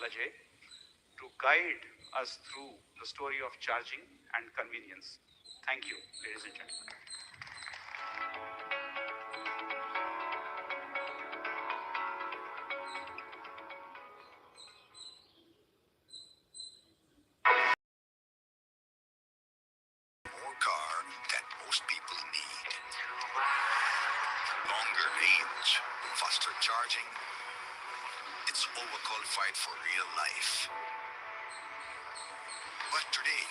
Balaji to guide us through the story of charging and convenience. Thank you, ladies and gentlemen. More car that most people need. Longer range, faster charging. It's overqualified for real life. But today,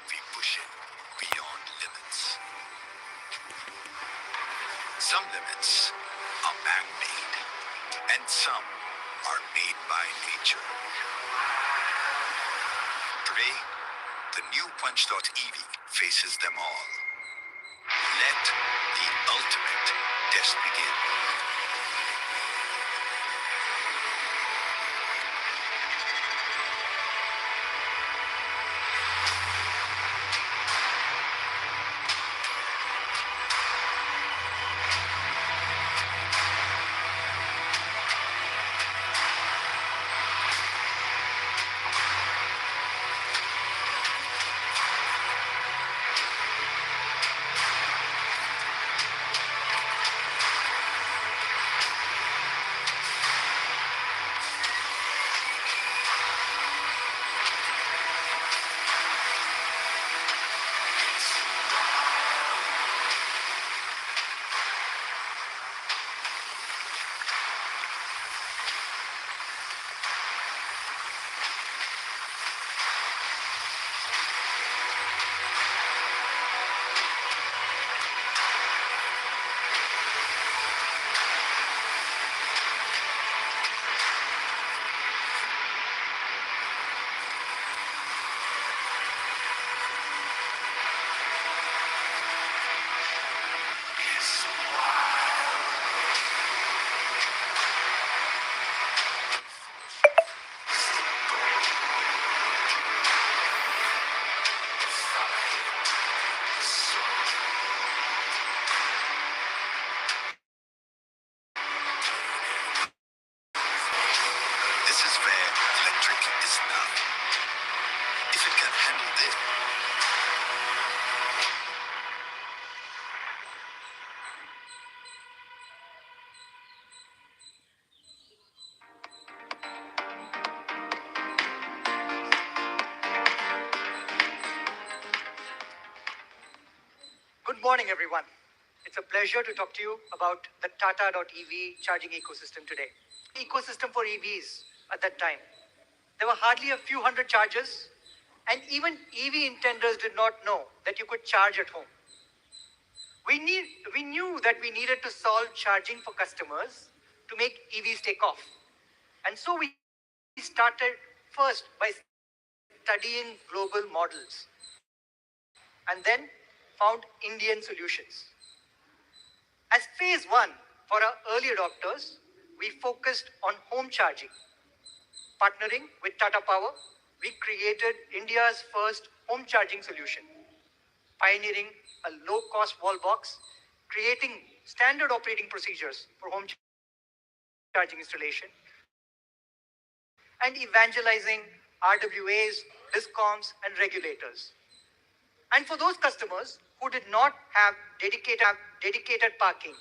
we push it beyond limits. Some limits are man-made, and some are made by nature. Today, the new Punch EV faces them all. Let the ultimate test begin. This is where electric is now. If it can handle this, Good morning, everyone. It's a pleasure to talk to you about the Tata.EV charging ecosystem today. Ecosystem for EVs at that time. There were hardly a few hundred chargers, and even EV intenders did not know that you could charge at home. We knew that we needed to solve charging for customers to make EVs take off. And so we started first by studying global models and then found Indian solutions. As phase one for our early adopters, we focused on home charging. Partnering with Tata Power, we created India's first home charging solution, pioneering a low-cost wall box, creating standard operating procedures for home charging installation, and evangelizing RWAs, DISCOMs, and regulators. And for those customers who did not have dedicated parking,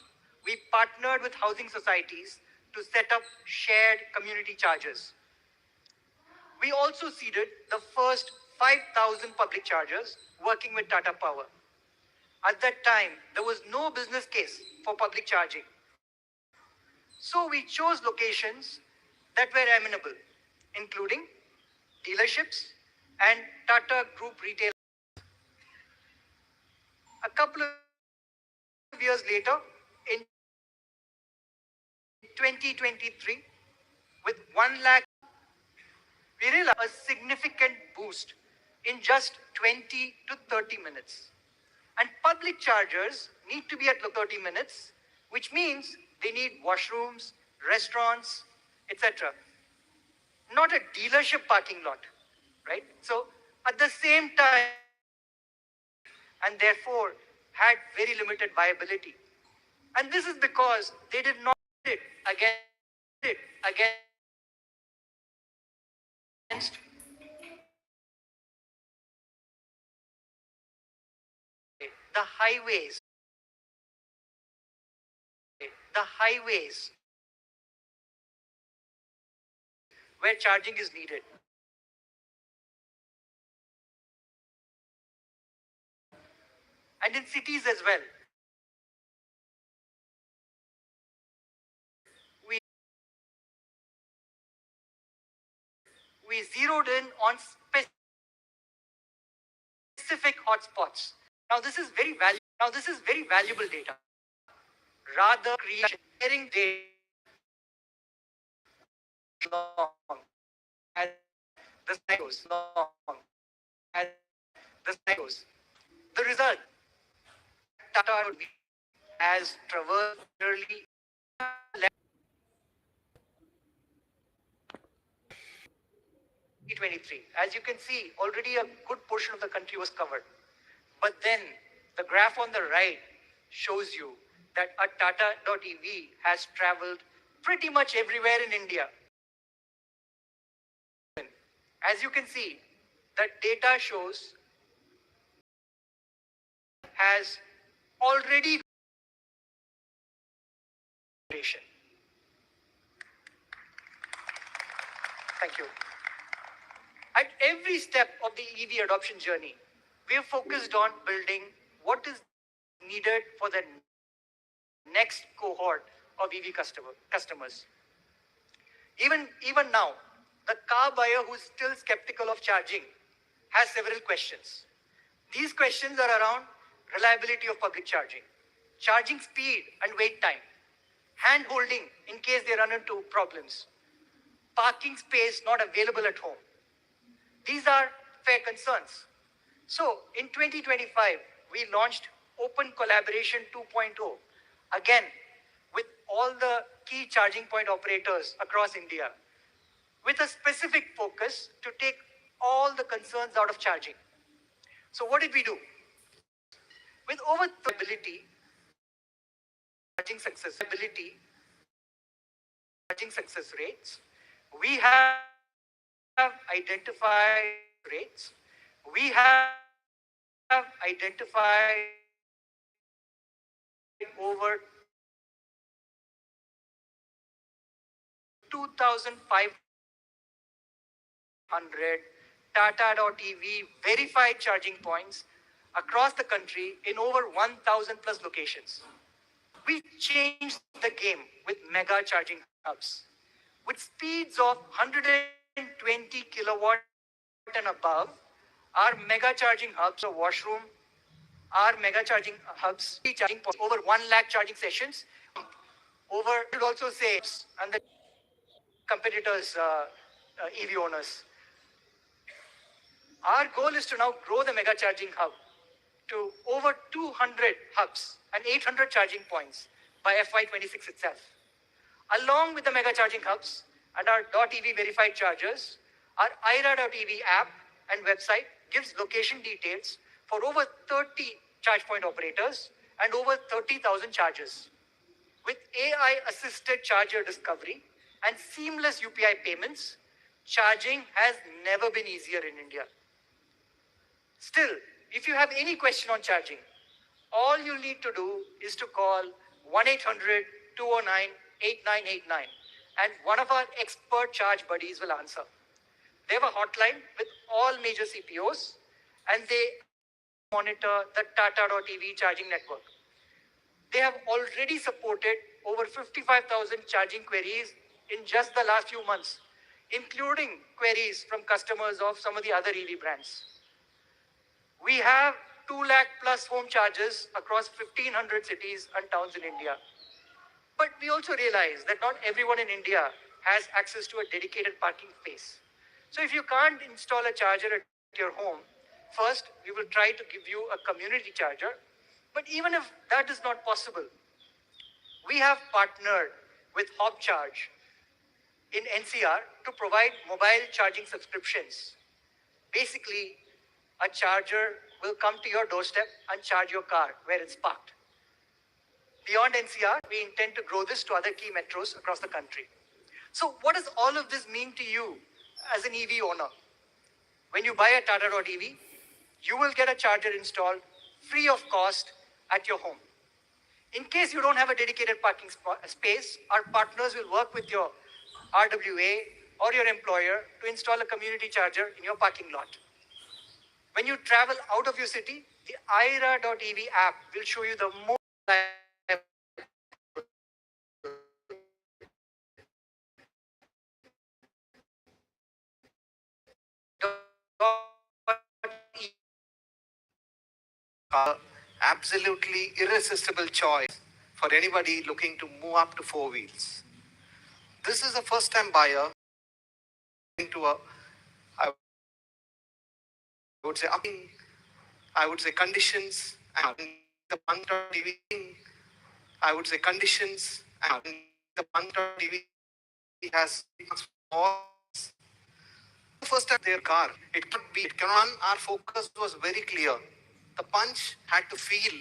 we partnered with housing societies to set up shared community chargers. We also seeded the first 5,000 public chargers working with Tata Power. At that time, there was no business case for public charging. So we chose locations that were amenable, including dealerships and Tata Group retail. A couple of years later, in 2023, with 1 lakh, we realized a significant boost in just 20 to 30 minutes. And public chargers need to be at 30 minutes, which means they need washrooms, restaurants, etc. Not a dealership parking lot, right? So at the same time, and therefore had very limited viability. And this is because they did not again the highways, the highways where charging is needed. And in cities as well. We, we zeroed in on specific hotspots. Now this is very valuable data. Rather sharing data long as the site goes long as the site goes. The result, Tata has traversed nearly 2023. As you can see, already a good portion of the country was covered. But then the graph on the right shows you that a Tata.EV has traveled pretty much everywhere in India. As you can see, the data shows has already. Thank you. At every step of the EV adoption journey, we are focused on building what is needed for the next cohort of EV customers. Even now, the car buyer who's still skeptical of charging has several questions. These questions are around reliability of public charging, charging speed and wait time, hand holding in case they run into problems, parking space not available at home. These are fair concerns. So in 2025, we launched Open Collaboration 2.0, again, with all the key charging point operators across India, with a specific focus to take all the concerns out of charging. So what did we do? With over ability, charging success rates, we have identified rates, we have identified over 2,500 Tata.EV verified charging points across the country in over 1,000 plus locations. We changed the game with mega charging hubs. With speeds of 120 kilowatt and above, our mega charging hubs, a washroom, our mega charging hubs, charging points, over 1 lakh charging sessions, over, I should also say, and the competitors, EV owners. Our goal is to now grow the mega charging hub to over 200 hubs and 800 charging points by FY26 itself. Along with the mega charging hubs and our .EV verified chargers, our IRA.EV app and website gives location details for over 30 charge point operators and over 30,000 chargers. With AI-assisted charger discovery and seamless UPI payments, charging has never been easier in India. Still, if you have any question on charging, all you need to do is to call 1-800-209-8989 and one of our expert charge buddies will answer. They have a hotline with all major CPOs and they monitor the Tata.EV charging network. They have already supported over 55,000 charging queries in just the last few months, including queries from customers of some of the other EV brands. We have 2 lakh plus home chargers across 1,500 cities and towns in India. But we also realize that not everyone in India has access to a dedicated parking space. So if you can't install a charger at your home, first, we will try to give you a community charger. But even if that is not possible, we have partnered with HopCharge in NCR to provide mobile charging subscriptions. Basically, a charger will come to your doorstep and charge your car where it's parked. Beyond NCR, we intend to grow this to other key metros across the country. So what does all of this mean to you as an EV owner, when you buy a Tata.EV, you will get a charger installed free of cost at your home. In case you don't have a dedicated parking space, our partners will work with your RWA or your employer to install a community charger in your parking lot. When you travel out of your city, the IRA.EV app will show you the most absolutely irresistible choice for anybody looking to move up to four wheels. This is a first time buyer into a, I would say, I would say conditions and the Punch.EV, I would say conditions and the Punch.EV has all first time their car. It could be, it can run. Our focus was very clear. The Punch had to feel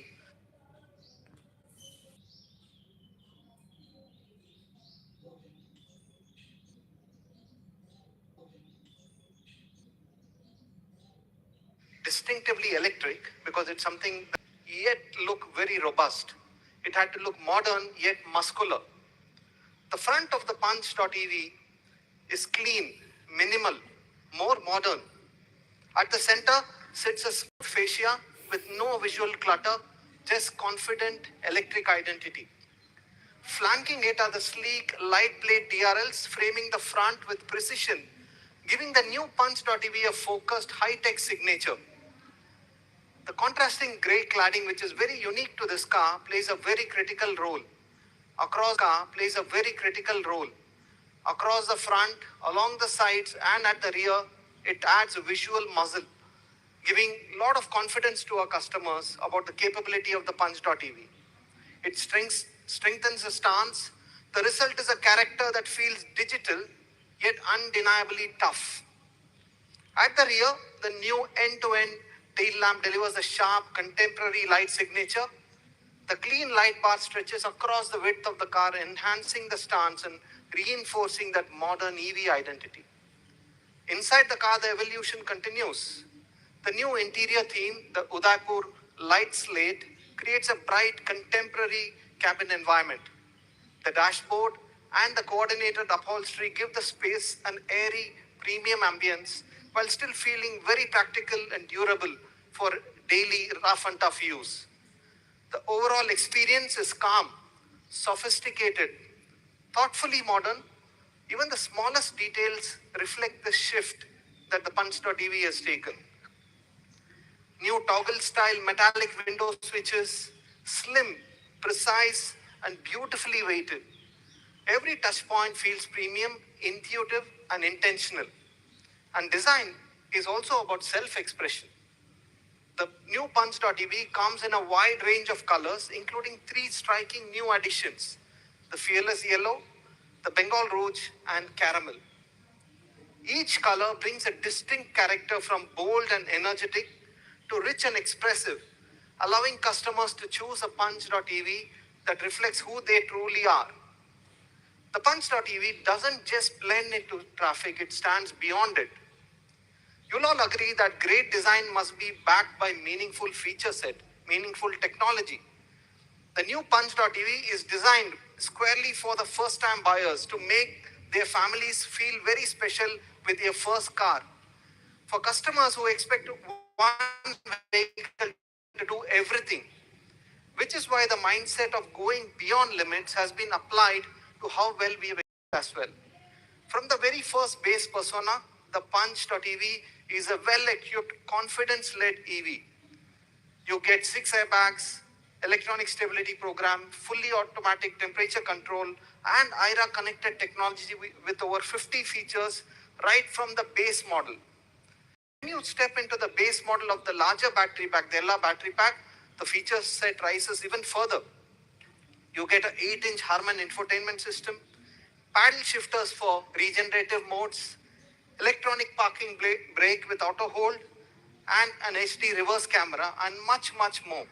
distinctively electric because it's something that yet look very robust. It had to look modern yet muscular. The front of the Punch.EV is clean, minimal, more modern. At the center sits a smooth fascia with no visual clutter, just confident electric identity. Flanking it are the sleek light plate DRLs framing the front with precision, giving the new Punch.EV a focused high-tech signature. The contrasting grey cladding, which is very unique to this car, plays a very critical role. Across the front, along the sides, and at the rear, it adds a visual muzzle, giving a lot of confidence to our customers about the capability of the Punch.EV. It strengthens the stance. The result is a character that feels digital, yet undeniably tough. At the rear, the new end-to-end tail lamp delivers a sharp, contemporary light signature. The clean light bar stretches across the width of the car, enhancing the stance and reinforcing that modern EV identity. Inside the car, the evolution continues. The new interior theme, the Udaipur light slate, creates a bright, contemporary cabin environment. The dashboard and the coordinated upholstery give the space an airy, premium ambience while still feeling very practical and durable for daily rough and tough use. The overall experience is calm, sophisticated, thoughtfully modern. Even the smallest details reflect the shift that the Punch.EV has taken. New toggle style metallic window switches, slim, precise, and beautifully weighted. Every touch point feels premium, intuitive, and intentional. And design is also about self-expression. The new Punch.EV comes in a wide range of colors, including three striking new additions: the Fearless Yellow, the Bengal Rouge, and Caramel. Each color brings a distinct character from bold and energetic to rich and expressive, allowing customers to choose a Punch.EV that reflects who they truly are. The Punch.EV doesn't just blend into traffic, it stands beyond it. You'll all agree that great design must be backed by meaningful feature set, meaningful technology. The new Punch.EV is designed squarely for the first-time buyers to make their families feel very special with their first car. For customers who expect one vehicle to do everything, which is why the mindset of going beyond limits has been applied to how well we have as well. From the very first base persona, the Punch.EV is a well-equipped, confidence-led EV. You get 6 airbags, electronic stability program, fully automatic temperature control, and IRA connected technology with over 50 features right from the base model. When you step into the base model of the larger battery pack, the LR battery pack, the feature set rises even further. You get an 8-inch Harman infotainment system, paddle shifters for regenerative modes, electronic parking brake with auto hold, and an HD reverse camera, and much, much more.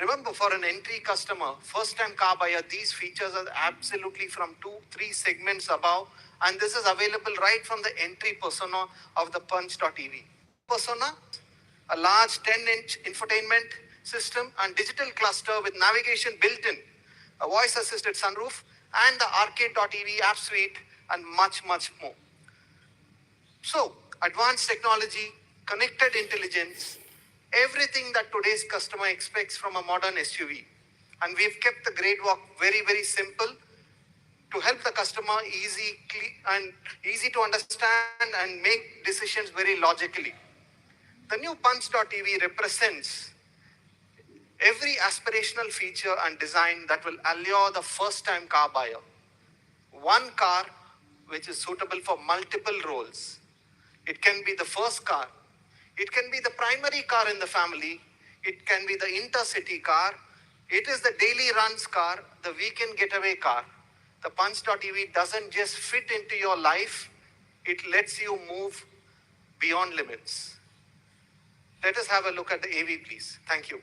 Remember, for an entry customer, first-time car buyer, these features are absolutely from 2-3 segments above And this is available right from the entry persona of the Punch.ev. Persona, a large 10-inch infotainment system and digital cluster with navigation built in, a voice-assisted sunroof, and the Arcade.ev app suite, and much, much more. So, advanced technology, connected intelligence, everything that today's customer expects from a modern SUV. And we've kept the Great Walk very, very simple to help the customer easy to understand and make decisions very logically. The new Punch.ev represents every aspirational feature and design that will allure the first-time car buyer. One car which is suitable for multiple roles. It can be the first car. It can be the primary car in the family. It can be the intercity car. It is the daily runs car, the weekend getaway car. The Punch.ev doesn't just fit into your life, it lets you move beyond limits. Let us have a look at the AV, please. Thank you.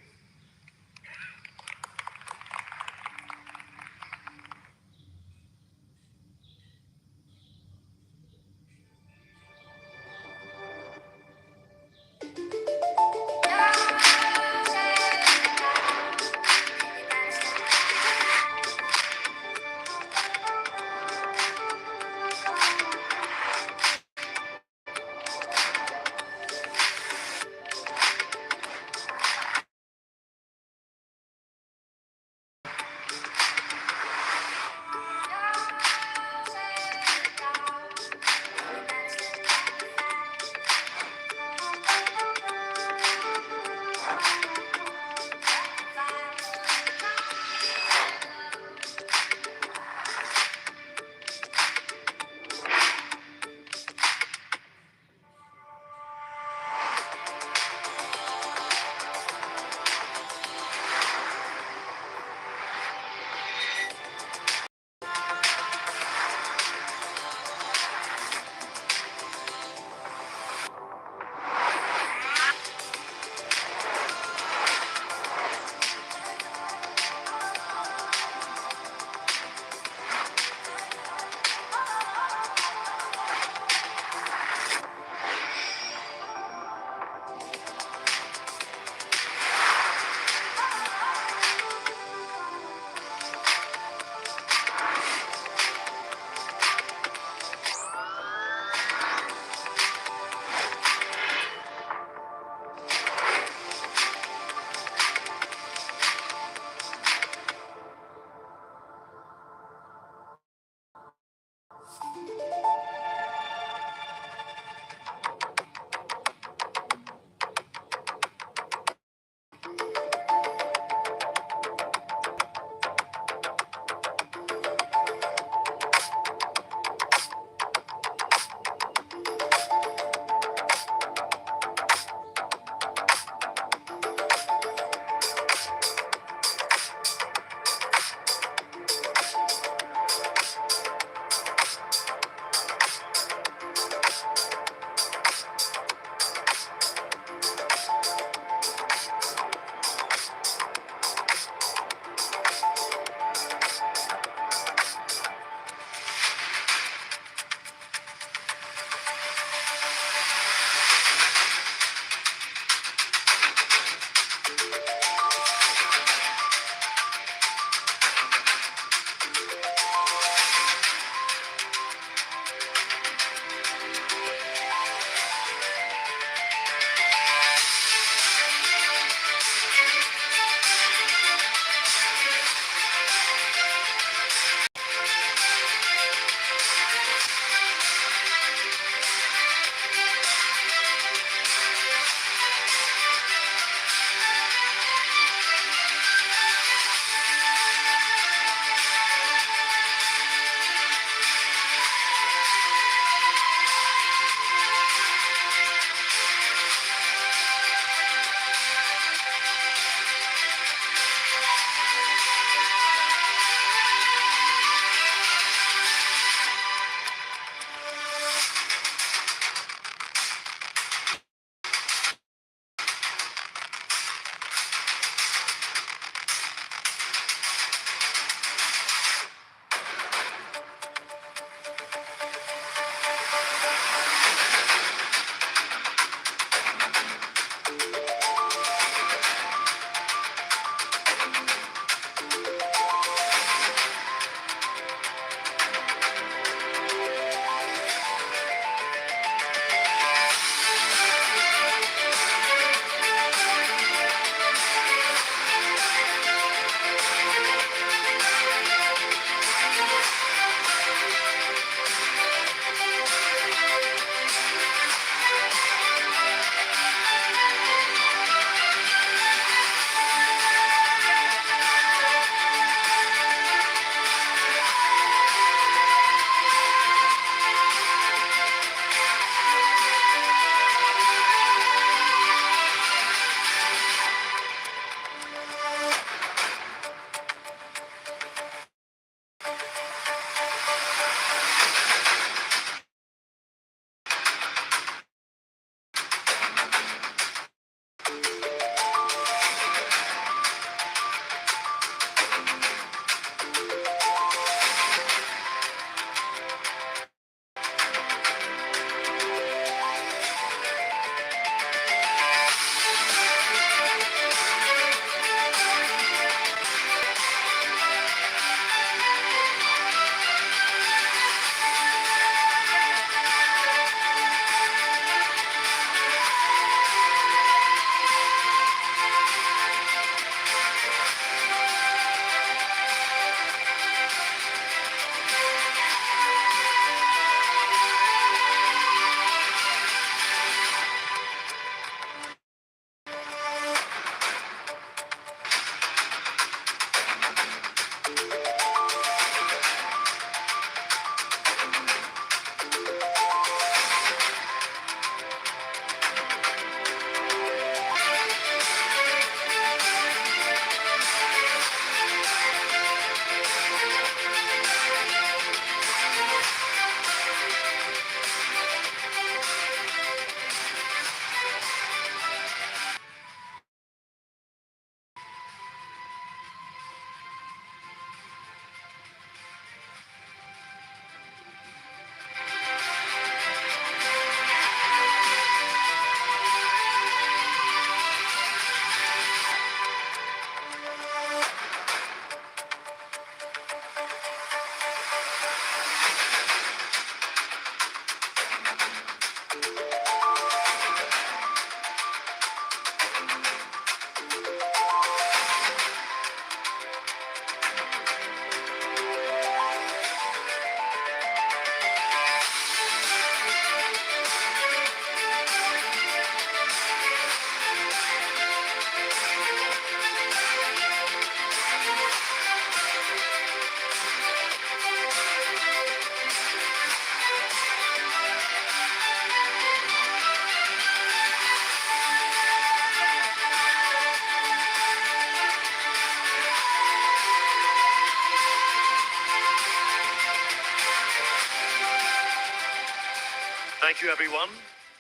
Thank you, everyone.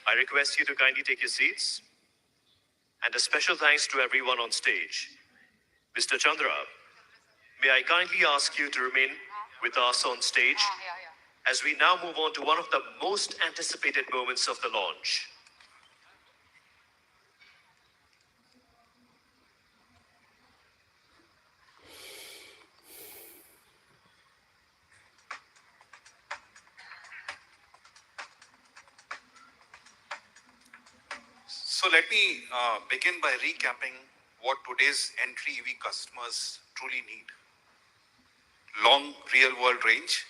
I request you to kindly take your seats. And a special thanks to everyone on stage. Mr. Chandra, may I kindly ask you to remain with us on stage as we now move on to one of the most anticipated moments of the launch. So let me begin by recapping what today's entry EV customers truly need. Long real-world range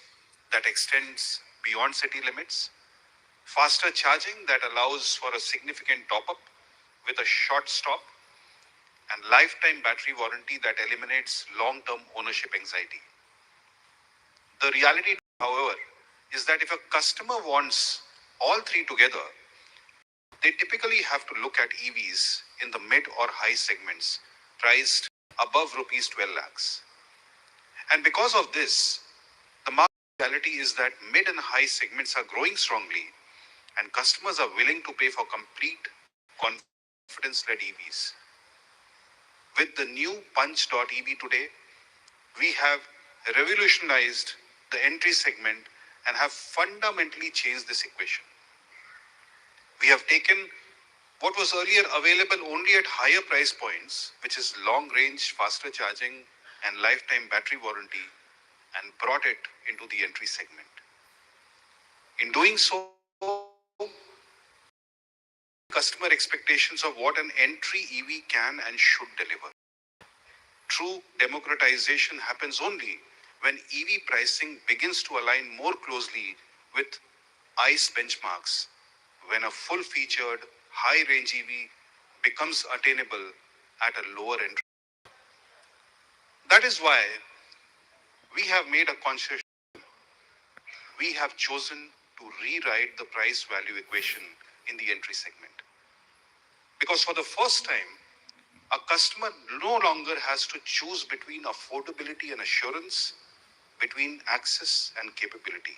that extends beyond city limits, faster charging that allows for a significant top-up with a short stop, and lifetime battery warranty that eliminates long-term ownership anxiety. The reality, however, is that if a customer wants all three together, they typically have to look at EVs in the mid or high segments, priced above rupees 12 lakhs. And because of this, the market reality is that mid and high segments are growing strongly, and customers are willing to pay for complete confidence-led EVs. With the new Punch.EV today, we have revolutionized the entry segment and have fundamentally changed this equation. We have taken what was earlier available only at higher price points, which is long range, faster charging, and lifetime battery warranty, and brought it into the entry segment. In doing so, customer expectations of what an entry EV can and should deliver. True democratization happens only when EV pricing begins to align more closely with ICE benchmarks, when a full-featured, high-range EV becomes attainable at a lower end. That is why we have made a conscious. We have chosen to rewrite the price-value equation in the entry segment. Because for the first time, a customer no longer has to choose between affordability and assurance, between access and capability.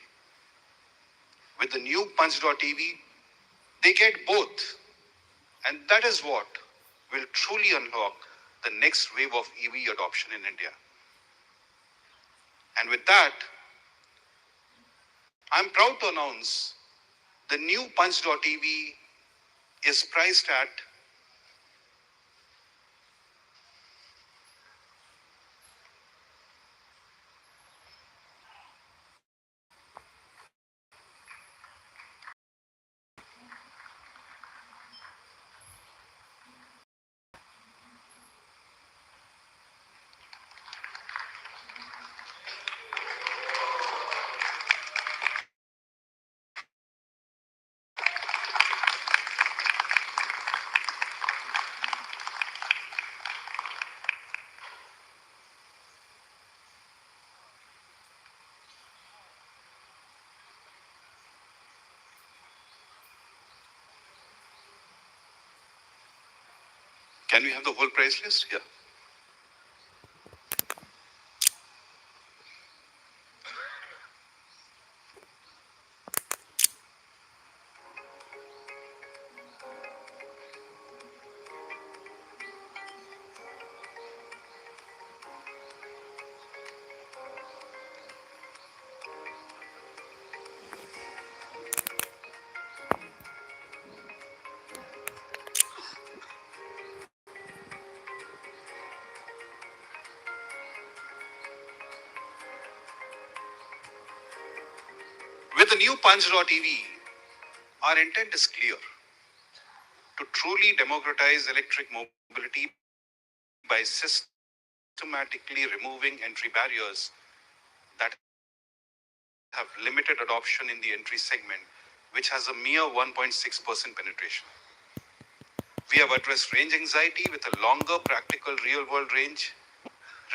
With the new Punch.EV, they get both. And that is what will truly unlock the next wave of EV adoption in India. And with that, I'm proud to announce the new Punch.EV is priced at Can we have the whole price list? Yeah. With the new Punch.EV, our intent is clear: to truly democratize electric mobility by systematically removing entry barriers that have limited adoption in the entry segment, which has a mere 1.6% penetration. We have addressed range anxiety with a longer practical real-world range,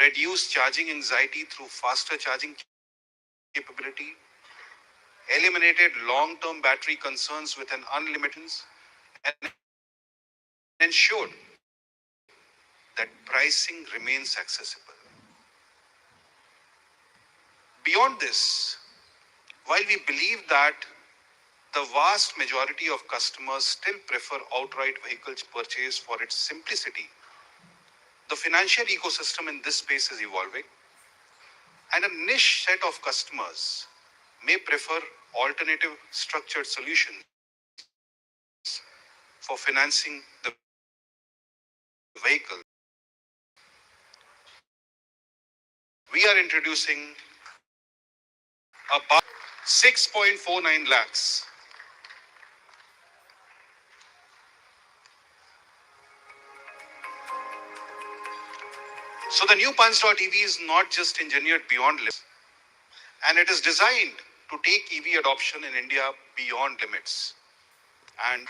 reduced charging anxiety through faster charging capability, eliminated long-term battery concerns with an unlimited, and ensured that pricing remains accessible. Beyond this, while we believe that the vast majority of customers still prefer outright vehicles purchase for its simplicity. The financial ecosystem in this space is evolving, and a niche set of customers may prefer alternative structured solutions for financing the vehicle. We are introducing a 6.49 lakhs. So the new Punch.EV is not just engineered beyond limits, and it is designed to take EV adoption in India beyond limits. And